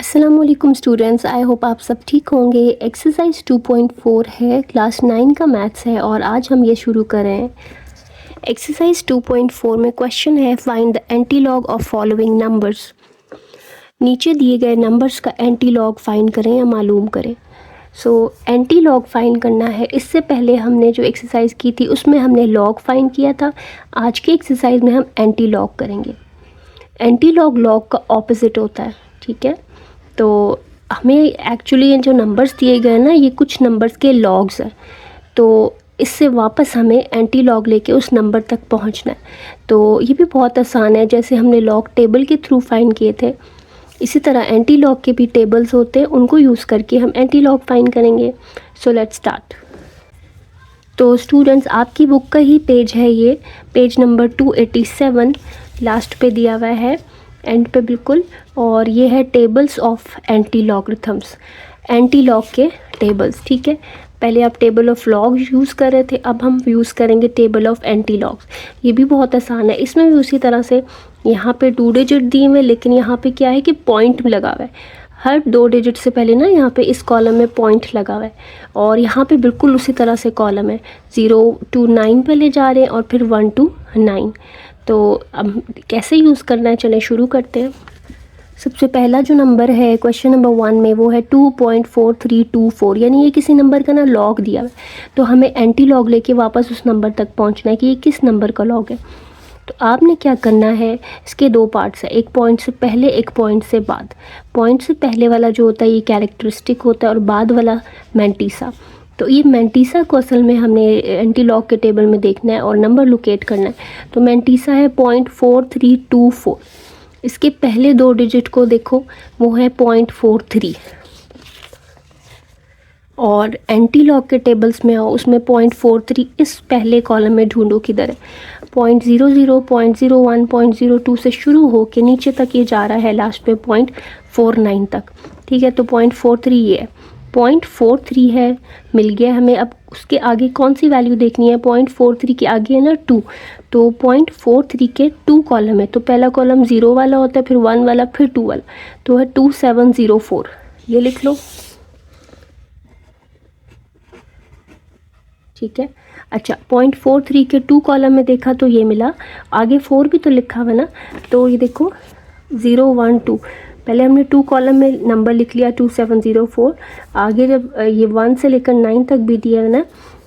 अस्सलामुअलैकुम students, I hope आप सब ठीक होंगे। एक्सरसाइज 2.4 है, क्लास 9 का मैथ्स है और आज हम ये शुरू करें। एक्सरसाइज 2.4 में क्वेश्चन है find the antilog of following numbers. नीचे दिए गए नंबर्स का एंटीलॉग फाइंड करें या मालूम करें। एंटीलॉग फाइंड करना है। इससे पहले हमने जो एक्सरसाइज की थी उसमें हमने लॉग फाइंड किया था। आज की एक्सरसाइज में हम एंटीलॉग करेंगे। एंटीलॉग लॉग का ऑपोजिट होता है, ठीक है। तो हमें एक्चुअली ये जो नंबर्स दिए गए ना, ये कुछ नंबर्स के लॉग्स हैं। तो इससे वापस हमें एंटी लॉग लेके उस नंबर तक पहुंचना है। तो ये भी बहुत आसान है, जैसे हमने लॉग टेबल के थ्रू फाइंड किए थे, इसी तरह एंटी लॉग के भी टेबल्स होते हैं, उनको यूज़ करके हम एंटी लॉग फाइंड करेंगे। So let's start. तो स्टूडेंट्स, आपकी बुक का ही पेज है, ये पेज नंबर 287 लास्ट पे दिया हुआ है, एंड पे बिल्कुल। और ये है tables of anti logarithms, anti log के टेबल्स, ठीक है। पहले आप टेबल ऑफ लॉग यूज़ कर रहे थे, अब हम यूज़ करेंगे टेबल ऑफ एंटी लॉग्स। ये भी बहुत आसान है। इसमें भी उसी तरह से यहाँ पे 2 डिजिट दिए हुए, लेकिन यहाँ पे क्या है कि पॉइंट लगा हुआ है। हर 2 डिजिट से पहले ना यहाँ पे इस कॉलम में पॉइंट लगा हुआ है, और यहाँ पे बिल्कुल उसी तरह से कॉलम है। 0 to 9 पे ले जा रहे हैं और फिर 1 to 9। तो अब कैसे यूज़ करना है, चलें शुरू करते हैं। सबसे पहला जो नंबर है क्वेश्चन नंबर 1 में, वो है 2.4324, यानी ये किसी नंबर का ना लॉग दिया है। तो हमें एंटी लॉग लेके वापस उस नंबर तक पहुंचना है कि ये किस नंबर का लॉग है। तो आपने क्या करना है, इसके 2 पार्ट्स है, एक पॉइंट से पहले, एक पॉइंट से बाद। पॉइंट से पहले वाला जो होता है ये कैरेक्टरिस्टिक होता है, और बाद वाला मैंटीसा। तो ये मैंटीसा को असल में हमने एंटी लॉग के टेबल में देखना है और नंबर लोकेट करना है। तो मैंटीसा है 0.4324। इसके पहले 2 डिजिट को देखो, वो है 0.43। और एंटी लॉग के टेबल्स में आओ, उसमें 0.43 इस पहले कॉलम में ढूंढो किधर है। 0.00, 0.01, 0.02 से शुरू हो के नीचे तक ये जा रहा है, लास्ट पे 0.49 तक, ठीक है। तो 0.43 ये है, 0.43 है, मिल गया हमें। अब उसके आगे कौन सी वैल्यू देखनी है, 0.43 के आगे है ना 2। तो 0.43 के 2 कॉलम है, तो पहला कॉलम 0 वाला होता है, फिर 1 वाला, फिर 2 वाला। तो है 2704, ये लिख लो, ठीक है। अच्छा, 0.43 के 2 कॉलम में देखा तो ये मिला, आगे 4 भी तो लिखा हुआ ना। तो ये देखो 0 1 2, पहले हमने 2 कॉलम में नंबर लिख लिया 2704। आगे जब ये 1 से लेकर 9 तक भी दिया है ना,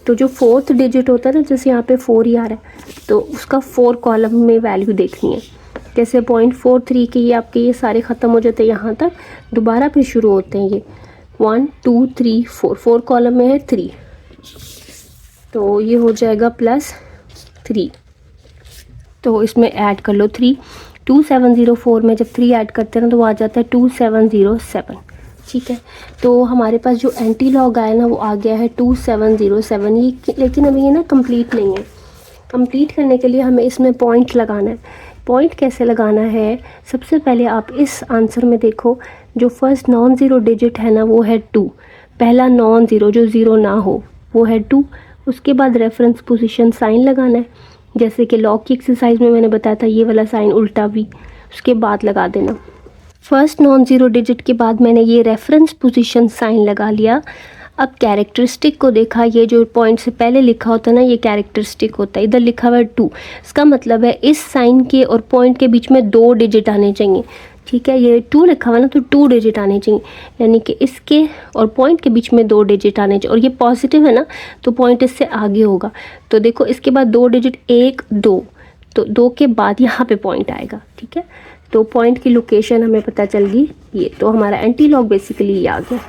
तो जो 4th डिजिट होता है ना, जैसे यहाँ पे 4 ही आ रहा है, तो उसका 4 कॉलम में वैल्यू देखनी है। जैसे 0.43 के ये आपके ये सारे ख़त्म हो जाते हैं यहाँ तक, दोबारा फिर शुरू होते हैं ये 1 2 3 4, 4 कॉलम में है 3, तो ये हो जाएगा +3। तो इसमें ऐड कर लो 3। 2704 में जब 3 ऐड करते हैं ना, तो वो आ जाता है 2707, ठीक है। तो हमारे पास जो एंटी लॉग आया ना, वो आ गया है 2707। ये लेकिन अभी ये ना कंप्लीट नहीं है। कंप्लीट करने के लिए हमें इसमें पॉइंट लगाना है। पॉइंट कैसे लगाना है, सबसे पहले आप इस आंसर में देखो, जो फर्स्ट नॉन ज़ीरो डिजिट है ना, वो है 2। पहला नॉन ज़ीरो जो ज़ीरो ना हो, वो है 2। उसके बाद रेफरेंस पोजीशन साइन लगाना है, जैसे कि लॉग की एक्सरसाइज में मैंने बताया था, ये वाला साइन उल्टा भी उसके बाद लगा देना। फर्स्ट नॉन ज़ीरो डिजिट के बाद मैंने ये रेफरेंस पोजीशन साइन लगा लिया। अब कैरेक्टरिस्टिक को देखा, ये जो पॉइंट से पहले लिखा होता है ना, ये कैरेक्टरिस्टिक होता है। इधर लिखा हुआ है 2, इसका मतलब है इस साइन के और पॉइंट के बीच में 2 डिजिट आने चाहिए, ठीक है। ये 2 लिखा हुआ ना, तो 2 डिजिट आने चाहिए, यानी कि इसके और पॉइंट के बीच में 2 डिजिट आने चाहिए। और ये पॉजिटिव है ना, तो पॉइंट इससे आगे होगा। तो देखो इसके बाद 2 डिजिट 1 2, तो 2 के बाद यहाँ पे पॉइंट आएगा, ठीक है। तो पॉइंट की लोकेशन हमें पता चल गई ये। तो हमारा एंटी लॉग बेसिकली ये आ गया।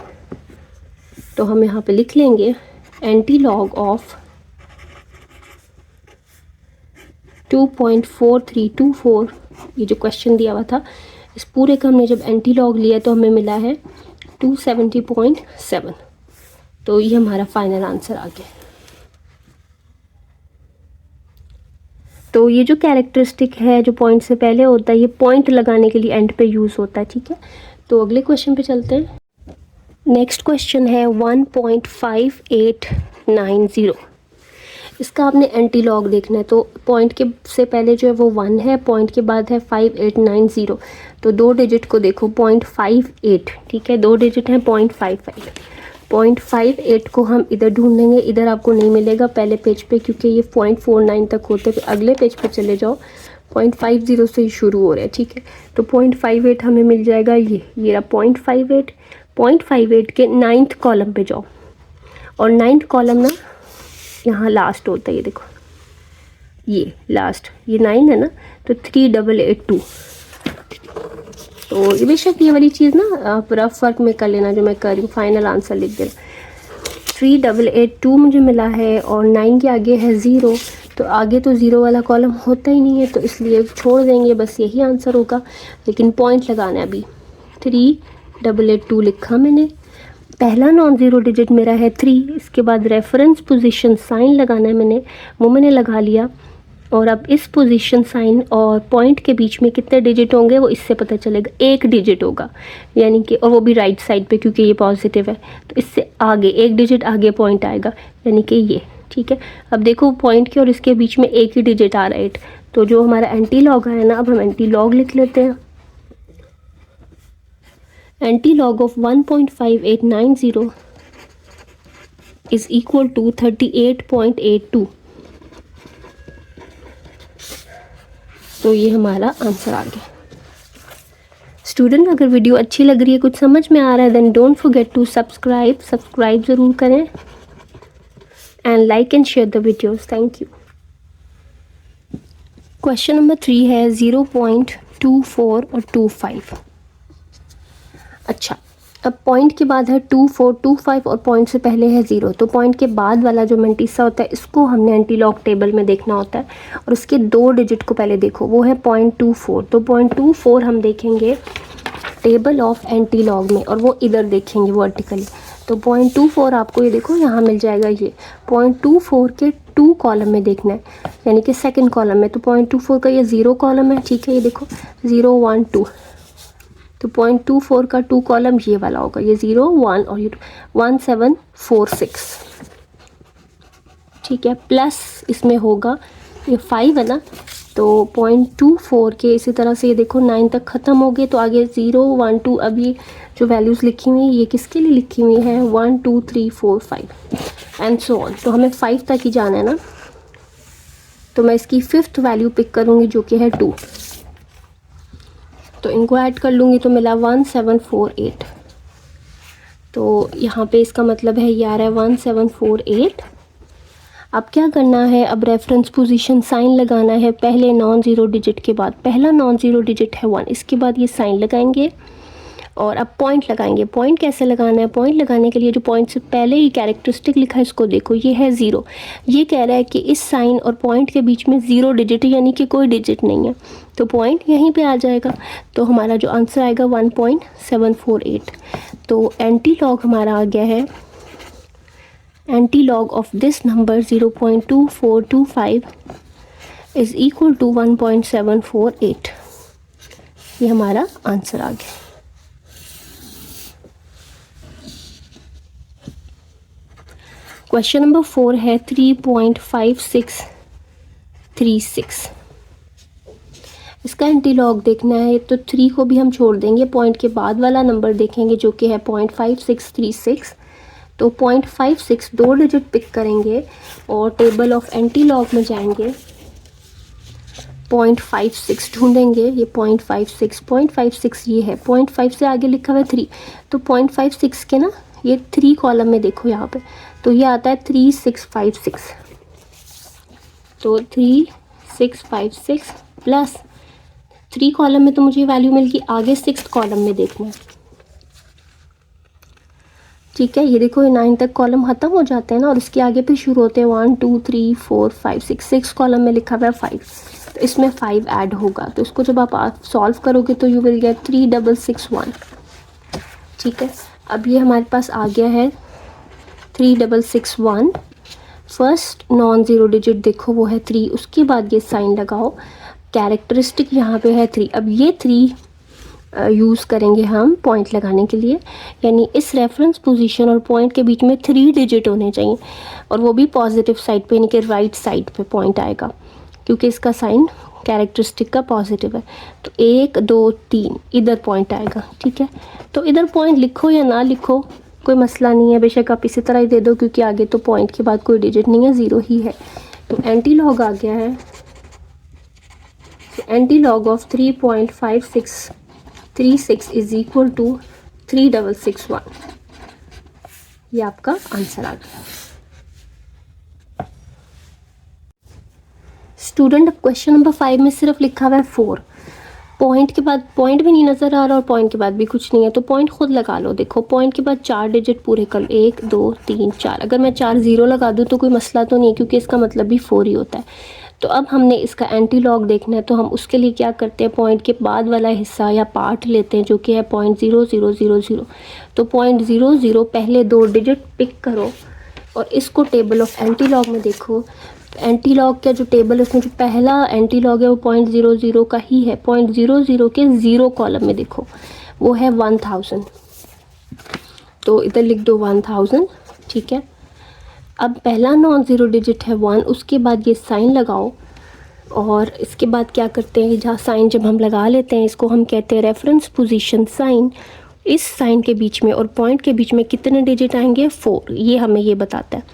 तो हम यहाँ पे लिख लेंगे एंटी लॉग ऑफ 2.4324। ये जो क्वेश्चन दिया हुआ था, इस पूरे का हमने जब एंटी लॉग लिया तो हमें मिला है 270.7। तो ये हमारा फाइनल आंसर आ गया। तो ये जो कैरेक्टरिस्टिक है, जो पॉइंट से पहले होता है, ये पॉइंट लगाने के लिए एंड पे यूज़ होता है, ठीक है। तो अगले क्वेश्चन पे चलते हैं। नेक्स्ट क्वेश्चन है 1.5890। इसका आपने एंटी लॉग देखना है, तो पॉइंट के से पहले जो है वो 1 है, पॉइंट के बाद है 5890, तो 2 डिजिट को देखो 0.58, ठीक है, 2 डिजिट हैं 0.55, 0.58 को हम इधर ढूंढ लेंगे, इधर आपको नहीं मिलेगा पहले पेज पे क्योंकि ये 0.49 तक होते हैं, अगले पेज पे चले जाओ 0.50 से ही शुरू हो रहा है, ठीक है, तो 0.58 हमें मिल जाएगा, ये रहा 0.58, 0.58 के 9th कॉलम पे जाओ, और 9th कॉलम ना यहाँ लास्ट होता है, ये देखो ये लास्ट, ये 9 है ना, तो 3882, तो ये बेशक ये वाली चीज़ ना आप रफ वर्क में कर लेना जो मैं कर रही हूँ, फाइनल आंसर लिख देना। 3882 मुझे मिला है और 9 के आगे है 0, तो आगे तो 0 वाला कॉलम होता ही नहीं है, तो इसलिए छोड़ देंगे, बस यही आंसर होगा, लेकिन पॉइंट लगाना है अभी। 3882 लिखा मैंने, पहला नॉन ज़ीरो डिजिट मेरा है 3, इसके बाद रेफरेंस पोजीशन साइन लगाना है मैंने, वो मैंने लगा लिया, और अब इस पोजीशन साइन और पॉइंट के बीच में कितने डिजिट होंगे वो इससे पता चलेगा, 1 डिजिट होगा, यानी कि, और वो भी राइट साइड पे क्योंकि ये पॉजिटिव है, तो इससे आगे 1 डिजिट आगे पॉइंट आएगा, यानी कि ये, ठीक है। अब देखो पॉइंट के और इसके बीच में 1 ही डिजिट आ रहा है 8, तो जो हमारा एंटी लॉग है ना, अब हम एंटी लॉग लिख लेते हैं। Anti log of 1.5890 is equal to 38.82, तो ये हमारा आंसर आ गया। स्टूडेंट, अगर वीडियो अच्छी लग रही है, कुछ समझ में आ रहा है, then don't forget to subscribe ज़रूर करें, and like and share the videos. Thank you. Question number 3 है 0.24 और 25। अच्छा, अब पॉइंट के बाद है 2425 और पॉइंट से पहले है 0, तो पॉइंट के बाद वाला जो मेंटिसा होता है इसको हमने एंटी लॉग टेबल में देखना होता है, और उसके 2 डिजिट को पहले देखो, वो है 0.24, तो 0.24 हम देखेंगे टेबल ऑफ एंटी लॉग में, और वो इधर देखेंगे वर्टिकली, तो 0.24 आपको ये देखो यहाँ मिल जाएगा, ये 0.24 के 2 कॉलम में देखना है, यानी कि सेकेंड कॉलम में, तो 0.24 का ये 0 कॉलम है, ठीक है, ये देखो 0 1 2, तो 0.24 का 2 कॉलम ये वाला होगा, ये 0 1 और ये 1746, ठीक है, प्लस इसमें होगा ये 5 है ना, तो 0.24 के इसी तरह से ये देखो 9 तक ख़त्म हो गए, तो आगे 0 1 2, अब ये जो वैल्यूज़ लिखी हुई हैं ये किसके लिए लिखी हुई हैं, 1 2 3 4 5 एंड सो ऑन, तो हमें 5 तक ही जाना है ना, तो मैं इसकी 5th वैल्यू पिक करूँगी जो कि है 2, तो इनको ऐड कर लूँगी तो मिला 1748, तो यहाँ पे इसका मतलब है ये आ रहा है 1748। अब क्या करना है, अब रेफरेंस पोजीशन साइन लगाना है पहले नॉन ज़ीरो डिजिट के बाद, पहला नॉन ज़ीरो डिजिट है 1, इसके बाद ये साइन लगाएंगे और अब पॉइंट लगाएंगे। पॉइंट कैसे लगाना है, पॉइंट लगाने के लिए जो पॉइंट से पहले ही कैरेक्टरिस्टिक लिखा है इसको देखो, ये है 0, ये कह रहा है कि इस साइन और पॉइंट के बीच में 0 डिजिट है, यानी कि कोई डिजिट नहीं है, तो पॉइंट यहीं पे आ जाएगा, तो हमारा जो आंसर आएगा 1.748, तो एंटी लॉग हमारा आ गया है, anti log of this number 0.2425 is equal to 1.748, ये हमारा आंसर आ गया। क्वेश्चन नंबर 4 है 3.5636, इसका एंटी लॉग देखना है, तो 3 को भी हम छोड़ देंगे, पॉइंट के बाद वाला नंबर देखेंगे जो कि है 0.5636, तो 0.56 2 डिजिट पिक करेंगे और टेबल ऑफ एंटी लॉग में जाएंगे, 0.56 ढूंढेंगे, ये 0.56 ये है, 0.5 से आगे लिखा हुआ है 3, तो 0.56 के ना ये 3 कॉलम में देखो यहाँ पे, तो ये आता है 3656, तो 3656 प्लस 3 कॉलम में तो मुझे वैल्यू मिल गई, आगे 6th कॉलम में देखना है, ठीक है, ये देखो ये 9 तक कॉलम ख़त्म हो जाते हैं ना, और इसके आगे फिर शुरू होते हैं 1 2 3 4 5 6 कॉलम में लिखा हुआ है 5, तो इसमें 5 ऐड होगा, तो इसको जब आप सॉल्व करोगे तो यू विल गेट 3661, ठीक है। अब ये हमारे पास आ गया है 3661, फर्स्ट नॉन ज़ीरो डिजिट देखो वो है 3, उसके बाद ये साइन लगाओ, कैरेक्टरिस्टिक यहाँ पे है 3, अब ये 3 यूज़ करेंगे हम पॉइंट लगाने के लिए, यानी इस रेफरेंस पोजीशन और पॉइंट के बीच में 3 डिजिट होने चाहिए, और वो भी पॉजिटिव साइड पे, यानी कि राइट साइड पे पॉइंट आएगा, क्योंकि इसका साइन कैरेक्टरिस्टिक का पॉजिटिव है। तो 1 2 3 इधर पॉइंट आएगा, ठीक है। तो इधर पॉइंट लिखो या ना लिखो कोई मसला नहीं है, बेशक आप इसी तरह ही दे दो, क्योंकि आगे तो पॉइंट के बाद कोई डिजिट नहीं है, 0 ही है। तो एंटी लॉग आ गया है, anti log of 3.5636 is equal to 3661। ये आपका आंसर आ गया। स्टूडेंट, अब क्वेश्चन नंबर 5 में सिर्फ लिखा हुआ है 4, पॉइंट के बाद पॉइंट भी नहीं नज़र आ रहा और पॉइंट के बाद भी कुछ नहीं है, तो पॉइंट खुद लगा लो। देखो पॉइंट के बाद 4 डिजिट पूरे कर लो, 1 2 3 4। अगर मैं 4 0 लगा दूँ तो कोई मसला तो नहीं है, क्योंकि इसका मतलब भी 4 ही होता है। तो अब हमने इसका एंटी लॉग देखना है, तो हम उसके लिए क्या करते हैं, पॉइंट के बाद वाला हिस्सा या पार्ट लेते हैं, जो कि है 0.0000। तो 0.00 पहले 2 डिजिट पिक करो और इसको टेबल ऑफ एंटी लॉग में देखो। एंटी लॉग का जो टेबल है उसमें जो पहला एंटी लॉग है वो 0.00 का ही है। 0.00 के 0 कॉलम में देखो वो है 1000, तो इधर लिख दो 1000, ठीक है। अब पहला नॉन ज़ीरो डिजिट है 1, उसके बाद ये साइन लगाओ, और इसके बाद क्या करते हैं, जहाँ साइन जब हम लगा लेते हैं इसको हम कहते हैं रेफरेंस पोजीशन साइन। इस साइन के बीच में और पॉइंट के बीच में कितने डिजिट आएंगे, 4, ये हमें ये बताता है,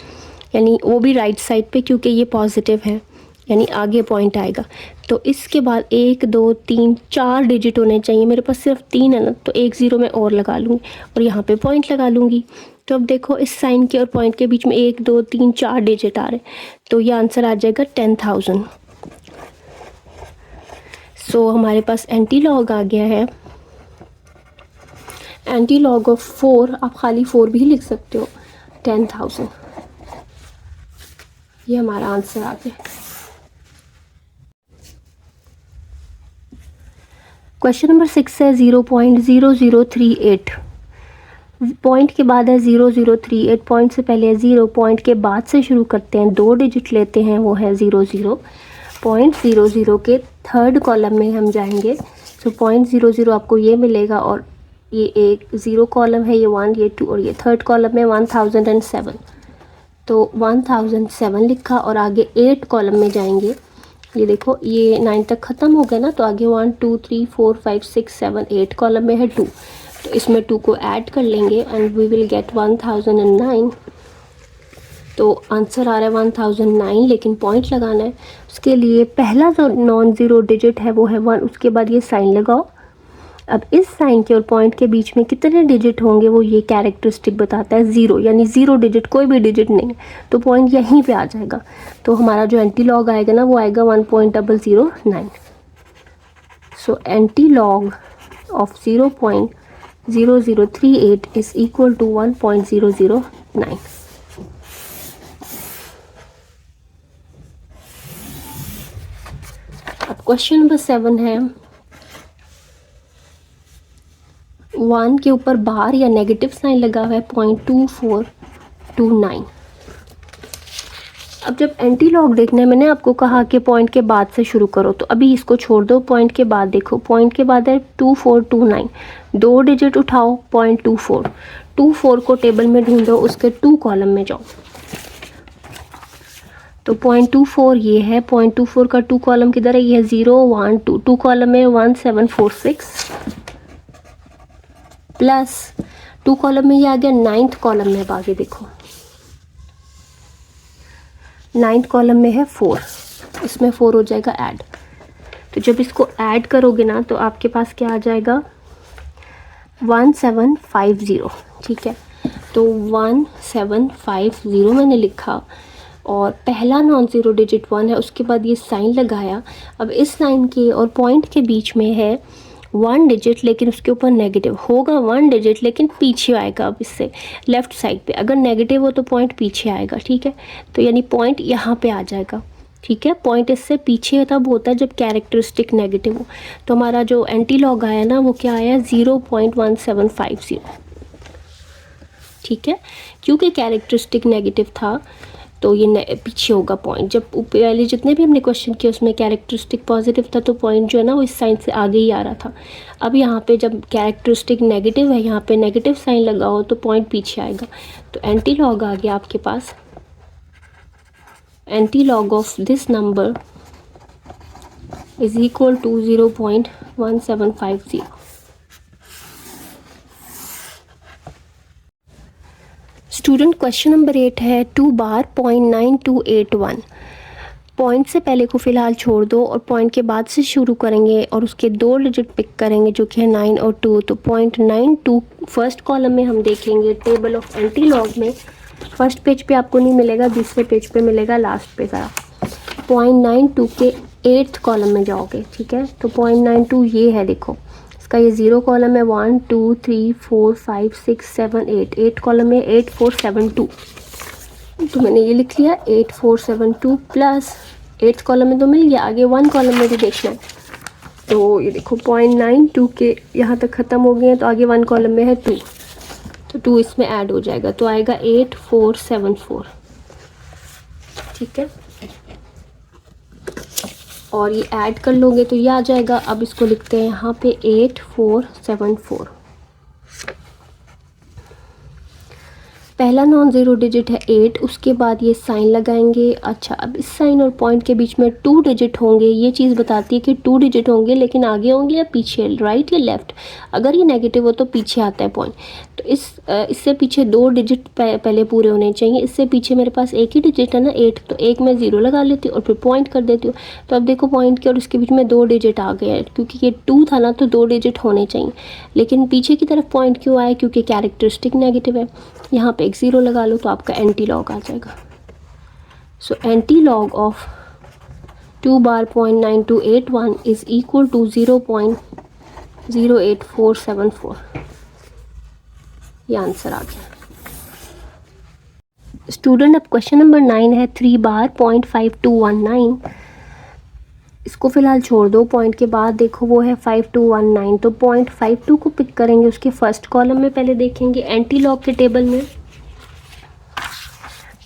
यानी वो भी राइट साइड पे, क्योंकि ये पॉजिटिव है, यानी आगे पॉइंट आएगा। तो इसके बाद 1 2 3 4 डिजिट होने चाहिए, मेरे पास सिर्फ 3 है ना, तो 1 0 मैं और लगा लूँगी और यहाँ पे पॉइंट लगा लूँगी। तो अब देखो इस साइन के और पॉइंट के बीच में 1 2 3 4 डिजिट आ रहे, तो ये आंसर आ जाएगा 10,000। सो हमारे पास एंटी लॉग आ गया है, एंटी लॉग ऑफ 4, आप खाली 4 भी लिख सकते हो, 10,000। ये हमारा आंसर आ गया। क्वेश्चन नंबर 6 है 0.0038, पॉइंट के बाद है 0038, पॉइंट से पहले है 0, पॉइंट के बाद से शुरू करते हैं, 2 डिजिट लेते हैं, वो है 00। 0.00 के थर्ड कॉलम में हम जाएंगे, तो 0.00 आपको ये मिलेगा, और ये एक 0 कॉलम है, ये 1 ये 2, और ये थर्ड कॉलम में 1007, तो 1007 लिखा, और आगे 8 कॉलम में जाएंगे। ये देखो ये 9 तक ख़त्म हो गया ना, तो आगे 1 2 3 4 5 6 7 8 कॉलम में है 2, तो इसमें 2 को ऐड कर लेंगे एंड वी विल गेट 1009। तो आंसर आ रहा है 1009, लेकिन पॉइंट लगाना है। उसके लिए पहला जो नॉन ज़ीरो डिजिट है वो है 1, उसके बाद ये साइन लगाओ। अब इस साइन के और पॉइंट के बीच में कितने डिजिट होंगे वो ये कैरेक्टरिस्टिक बताता है, 0, यानी 0 डिजिट, कोई भी डिजिट नहीं है, तो पॉइंट यहीं पे आ जाएगा। तो हमारा जो एंटी लॉग आएगा ना वो आएगा 1.009। So anti log of 0.0038 is equal to 1.009। अब क्वेश्चन नंबर 7 है, 1 के ऊपर बार या नेगेटिव साइन लगा हुआ है 0.2429। अब जब एंटी लॉग देखना है, मैंने आपको कहा कि पॉइंट के बाद से शुरू करो, तो अभी इसको छोड़ दो, पॉइंट के बाद देखो, पॉइंट के बाद है 2429, 2 डिजिट उठाओ, 0.24 को टेबल में ढूंढो, उसके 2 कॉलम में जाओ, तो 0.24 ये है, 0.24 का 2 कॉलम किधर है, ये है 0 1 2, 2 कॉलम में 1746 प्लस 2 कॉलम में ये आ गया 9th कॉलम में। अब आगे देखो 9th कॉलम में है 4, इसमें 4 हो जाएगा ऐड, तो जब इसको ऐड करोगे ना तो आपके पास क्या आ जाएगा 1750, ठीक है। तो 1750 मैंने लिखा, और पहला नॉन ज़ीरो डिजिट 1 है, उसके बाद ये साइन लगाया। अब इस साइन के और पॉइंट के बीच में है 1 डिजिट, लेकिन उसके ऊपर नेगेटिव होगा, 1 डिजिट लेकिन पीछे आएगा, अब इससे लेफ़्ट साइड पे, अगर नेगेटिव हो तो पॉइंट पीछे आएगा, ठीक है। तो यानी पॉइंट यहाँ पे आ जाएगा, ठीक है। पॉइंट इससे पीछे तब होता है जब कैरेक्टरिस्टिक नेगेटिव हो। तो हमारा जो एंटी लॉग आया ना वो क्या आया 0.1750, ठीक है। क्योंकि कैरेक्टरिस्टिक नेगेटिव था तो ये पीछे होगा पॉइंट। जब पहले जितने भी हमने क्वेश्चन किए उसमें कैरेक्टरिस्टिक पॉजिटिव था तो पॉइंट जो है ना वो इस साइन से आगे ही आ रहा था। अब यहाँ पे जब कैरेक्टरिस्टिक नेगेटिव है, यहाँ पे नेगेटिव साइन लगा हो तो पॉइंट पीछे आएगा। तो एंटी लॉग आ गया आपके पास, anti log of this number is equal to 0.1750। Student question number 8 है 2 बार 0.9281। पॉइंट से पहले को फ़िलहाल छोड़ दो और पॉइंट के बाद से शुरू करेंगे और उसके 2 डिजिट पिक करेंगे जो कि है 9 और 2। तो 0.92 फर्स्ट कॉलम में हम देखेंगे टेबल ऑफ एंटी लॉग में। फर्स्ट पेज पे आपको नहीं मिलेगा, दूसरे पेज पे मिलेगा लास्ट पे ज़रा। 0.92 के 8th कॉलम में जाओगे, ठीक है। तो 0.92 ये है, देखो इसका ये 0 कॉलम है, 1 2 3 4 5 6 7 8, 8 कॉलम में 8472। तो मैंने ये लिख लिया 8472 प्लस 8th कॉलम में तो मिल गया, आगे 1 कॉलम में भी देखना है। तो ये देखो 0.92 के यहाँ तक ख़त्म हो गए हैं, तो आगे 1 कॉलम में है 2, तो 2 इसमें ऐड हो जाएगा तो आएगा 8474, ठीक है। और ये ऐड कर लोगे तो ये आ जाएगा। अब इसको लिखते हैं यहाँ पे 8474। पहला नॉन ज़ीरो डिजिट है 8, उसके बाद ये साइन लगाएंगे। अच्छा, अब इस साइन और पॉइंट के बीच में 2 डिजिट होंगे, ये चीज़ बताती है कि 2 डिजिट होंगे, लेकिन आगे होंगे या पीछे, राइट या लेफ़्ट। अगर ये नेगेटिव हो तो पीछे आता है पॉइंट। तो इससे पीछे 2 डिजिट पहले पूरे होने चाहिए। इससे पीछे मेरे पास एक ही डिजिट है ना 8, तो एक मैं 0 लगा लेती हूँ और फिर पॉइंट कर देती हूँ। तो अब देखो पॉइंट के और इसके बीच में 2 डिजिट आ गए हैं, क्योंकि ये 2 था ना तो 2 डिजिट होने चाहिए। लेकिन पीछे की तरफ पॉइंट क्यों आए, क्योंकि कैरेक्टरिस्टिक नेगेटिव है। यहाँ पे एक 0 लगा लो तो आपका एंटी लॉग आ जाएगा। सो एंटी लॉग ऑफ 2 बार 0.9281 इज इक्वल टू 0.08474। ये आंसर आ गया। स्टूडेंट अब क्वेश्चन नंबर 9 है 3 बार 0.5219। इसको फ़िलहाल छोड़ दो, पॉइंट के बाद देखो वो है 5219। तो 0.52 को पिक करेंगे, उसके फर्स्ट कॉलम में पहले देखेंगे एंटी लॉग के टेबल में।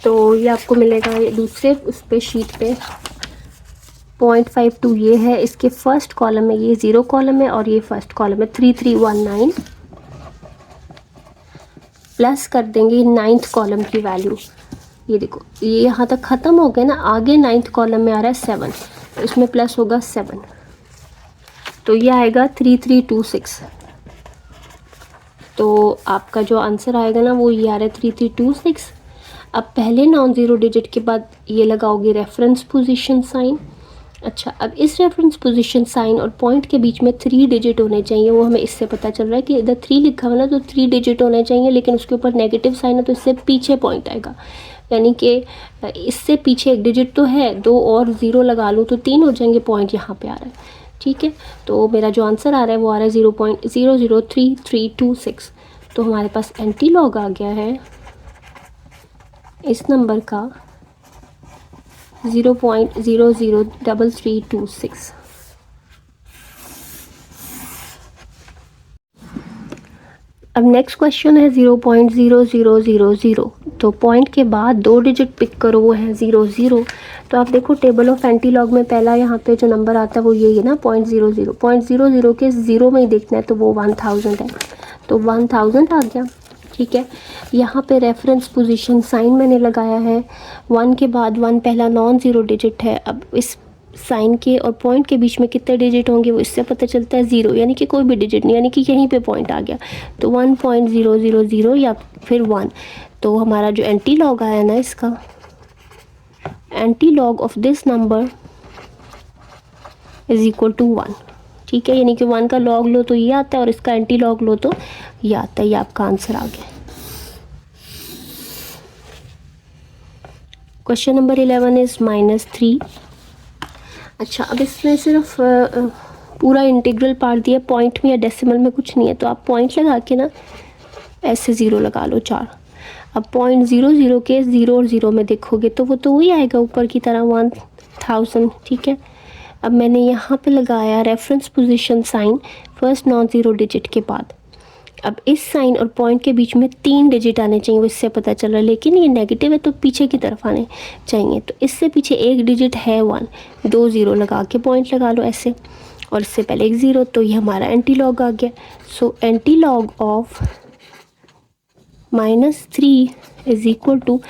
तो ये आपको मिलेगा ये दूसरे उस पे शीट पे 0.52 ये है, इसके फर्स्ट कॉलम में ये 0 कॉलम है और ये फर्स्ट कॉलम है 3319 प्लस कर देंगे 9th कॉलम की वैल्यू। ये देखो ये यहाँ तक ख़त्म हो गया ना, आगे 9th कॉलम में आ रहा है 7, तो इसमें प्लस होगा 7, तो ये आएगा 3326। तो आपका जो आंसर आएगा ना वो ये आ रहा है 3326। अब पहले नॉन ज़ीरो डिजिट के बाद ये लगाओगे रेफरेंस पोजीशन साइन। अच्छा, अब इस रेफरेंस पोजीशन साइन और पॉइंट के बीच में 3 डिजिट होने चाहिए। वो हमें इससे पता चल रहा है कि इधर 3 लिखा हुआ ना तो 3 डिजिट होने चाहिए, लेकिन उसके ऊपर नेगेटिव साइन है तो इससे पीछे पॉइंट आएगा, यानी कि इससे पीछे एक डिजिट तो है, 2 और 0 लगा लूँ तो 3 हो जाएंगे, पॉइंट यहाँ पे आ रहा है, ठीक है। तो मेरा जो आंसर आ रहा है वो आ रहा है 0.0033326। तो हमारे पास एंटी लॉग आ गया है इस नंबर का 0.003326। अब नेक्स्ट क्वेश्चन है 0.0000। तो पॉइंट के बाद 2 डिजिट पिक करो, वो है 00। तो आप देखो टेबल ऑफ एंटी लॉग में पहला यहाँ पे जो नंबर आता है वो यही है ना 0.00। 0.00 के 0 में ही देखना है तो वो 1000 है, तो 1000 आ गया, ठीक है। यहाँ पे रेफरेंस पोजीशन साइन मैंने लगाया है, 1 के बाद 1 पहला नॉन ज़ीरो डिजिट है। अब इस साइन के और पॉइंट के बीच में कितने डिजिट होंगे वो इससे पता चलता है 0, यानी कि कोई भी डिजिट नहीं, यानी कि यहीं पे पॉइंट आ गया, तो 1.000 या फिर 1। तो हमारा जो एंटी लॉग आया ना, इसका anti log of this number is equal to 1, ठीक है। यानी कि 1 का लॉग लो तो ये आता है और इसका एंटी लॉग लो तो ये आता है। ये आपका आंसर आ गया। Question number 11 is -3। अच्छा, अब इसमें सिर्फ पूरा इंटीग्रल पार्ट दिया, पॉइंट में या डेसिमल में कुछ नहीं है, तो आप पॉइंट लगा के ना ऐसे 0 लगा लो 4। अब 0.00 के 0 और 0 में देखोगे तो वो तो वही आएगा ऊपर की तरह 1000, ठीक है। अब मैंने यहाँ पे लगाया reference position sign first non zero digit के बाद। अब इस साइन और पॉइंट के बीच में 3 डिजिट आने चाहिए, वो इससे पता चल रहा है, लेकिन ये नेगेटिव है तो पीछे की तरफ आने चाहिए। तो इससे पीछे एक डिजिट है 1, 2 ज़ीरो लगा के पॉइंट लगा लो ऐसे, और इससे पहले एक ज़ीरो, तो ये हमारा एंटी लॉग आ गया। So anti log of -3 is equal to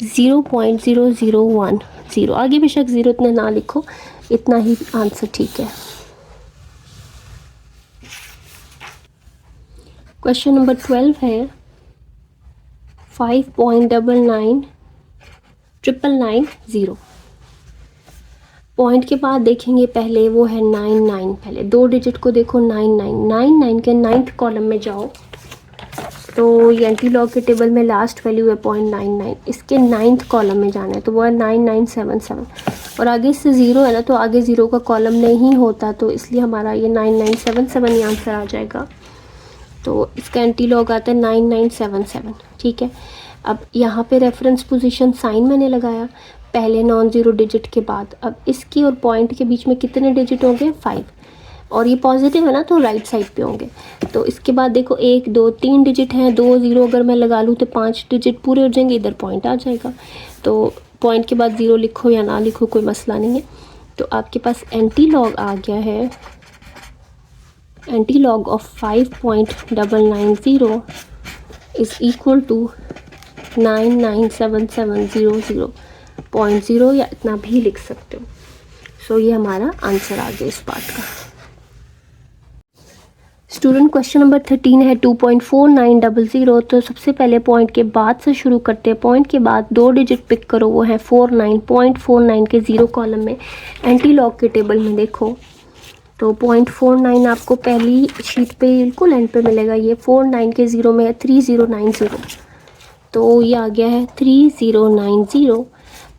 0.0010। आगे बेशक ज़ीरो इतना ना लिखो, इतना ही आंसर ठीक है। क्वेश्चन नंबर 12 है 5.999990। पॉइंट के बाद देखेंगे पहले वो है 99, पहले 2 डिजिट को देखो 99 के 9th कॉलम में जाओ, तो ये एंटी लॉग के टेबल में लास्ट वैल्यू है 0.99, इसके 9th कॉलम में जाना है, तो वो है 9977, और आगे इससे ज़ीरो है ना, तो आगे ज़ीरो का कॉलम नहीं होता, तो इसलिए हमारा ये 9977 ही आंसर आ जाएगा। तो इसका एंटी लॉग आता है 9977, ठीक है। अब यहाँ पे रेफरेंस पोजीशन साइन मैंने लगाया पहले नॉन ज़ीरो डिजिट के बाद। अब इसकी और पॉइंट के बीच में कितने डिजिट होंगे? 5, और ये पॉजिटिव है ना, तो राइट साइड पे होंगे। तो इसके बाद देखो 1 2 3 डिजिट हैं, 2 ज़ीरो अगर मैं लगा लूँ तो 5 डिजिट पूरे हो जाएंगे, इधर पॉइंट आ जाएगा। तो पॉइंट के बाद ज़ीरो लिखो या ना लिखो कोई मसला नहीं है। तो आपके पास एंटी लॉग आ गया है, anti log of 5.990 is equal to 997700.0 या इतना भी लिख सकते हो। सो ये हमारा आंसर आ गया इस पार्ट का। स्टूडेंट क्वेश्चन नंबर 13 है 2.4900। तो सबसे पहले पॉइंट के बाद से शुरू करते हैं। पॉइंट के बाद 2 डिजिट पिक करो, वो है 49.49 के 0 कॉलम में। एंटी लॉग के टेबल में देखो तो 0.49 आपको पहली शीट पे बिल्कुल एंड पे मिलेगा। ये 49 के 0 में है 3090, तो ये आ गया है 3090।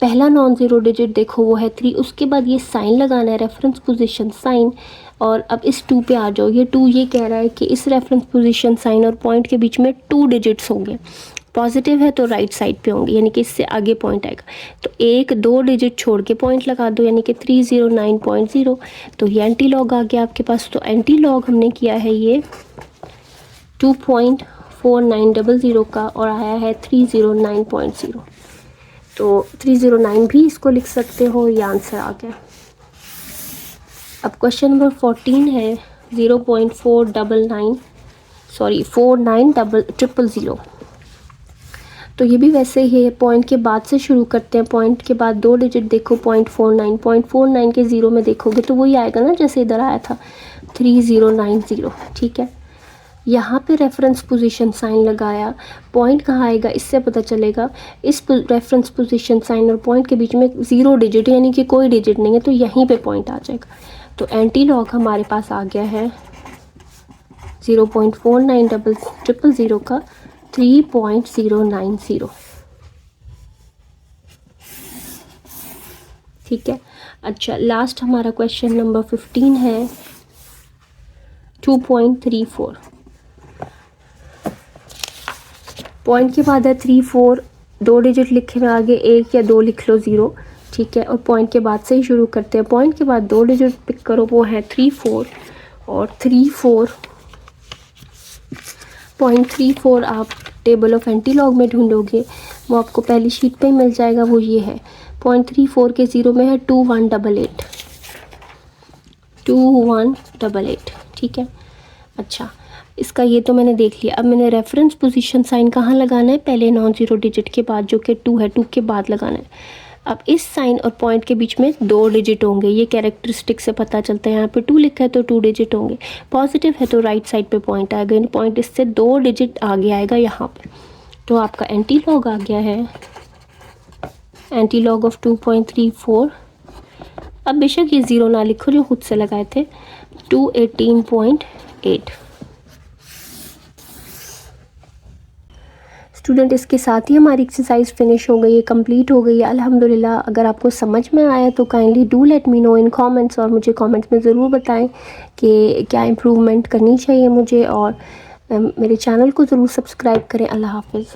पहला नॉन ज़ीरो डिजिट देखो वो है 3, उसके बाद ये साइन लगाना है, रेफरेंस पोजीशन साइन। और अब इस 2 पे आ जाओ, ये 2 ये कह रहा है कि इस रेफरेंस पोजीशन साइन और पॉइंट के बीच में 2 डिजिट्स होंगे, पॉजिटिव है तो राइट साइड पे होंगे, यानी कि इससे आगे पॉइंट आएगा। तो 1 2 डिजिट छोड़ के पॉइंट लगा दो, यानी कि 309.0। तो ये एंटी लॉग आ गया आपके पास। तो एंटी लॉग हमने किया है ये 2.4900 का, और आया है 309.0। तो 309 भी इसको लिख सकते हो, ये आंसर आ गया। अब क्वेश्चन नंबर 14 है 4900। तो ये भी वैसे ही है, पॉइंट के बाद से शुरू करते हैं। पॉइंट के बाद 2 डिजिट देखो 0.49 के 0 में देखोगे तो वही आएगा ना जैसे इधर आया था 3090, ठीक है। यहाँ पे रेफरेंस पोजीशन साइन लगाया, पॉइंट कहाँ आएगा इससे पता चलेगा। इस रेफरेंस पोजीशन साइन और पॉइंट के बीच में 0 डिजिट यानी कि कोई डिजिट नहीं है, तो यहीं पे पॉइंट आ जाएगा। तो एंटी लॉग हमारे पास आ गया है 0.4900 का 3.090, ठीक है। अच्छा, लास्ट हमारा क्वेश्चन नंबर 15 है 2.34। पॉइंट के बाद है 34, 2 डिजिट लिखे हुए आगे 1 या 2 लिख लो 0, ठीक है। और पॉइंट के बाद से ही शुरू करते हैं। पॉइंट के बाद 2 डिजिट पिक करो, वो है 34, और 34.34 आप टेबल ऑफ एंटी लॉग में ढूंढोगे, वो आपको पहली शीट पे ही मिल जाएगा। वो ये है 0.34 के 0 में है 2188, ठीक है। अच्छा, इसका ये तो मैंने देख लिया। अब मैंने रेफरेंस पोजीशन साइन कहाँ लगाना है? पहले नॉन ज़ीरो डिजिट के बाद, जो कि 2 है, 2 के बाद लगाना है। अब इस साइन और पॉइंट के बीच में 2 डिजिट होंगे, ये कैरेक्टरिस्टिक से पता चलता है। यहाँ पे 2 लिखा है तो 2 डिजिट होंगे, पॉजिटिव है तो राइट साइड पे पॉइंट आएगा, यानी पॉइंट इससे 2 डिजिट आगे आएगा यहाँ पे। तो आपका एंटी लॉग आ गया है एंटी लॉग ऑफ 2.34। अब बेशक ये 0 ना लिखो जो खुद से लगाए थे, 218.8। स्टूडेंट, इसके साथ ही हमारी एक्सरसाइज फिनिश हो गई है, कंप्लीट हो गई है अल्हम्दुलिल्लाह। अगर आपको समझ में आया तो kindly do let me know in comments, और मुझे कमेंट्स में ज़रूर बताएं कि क्या इम्प्रूवमेंट करनी चाहिए मुझे, और मेरे चैनल को ज़रूर सब्सक्राइब करें। अल्लाह हाफ़िज़।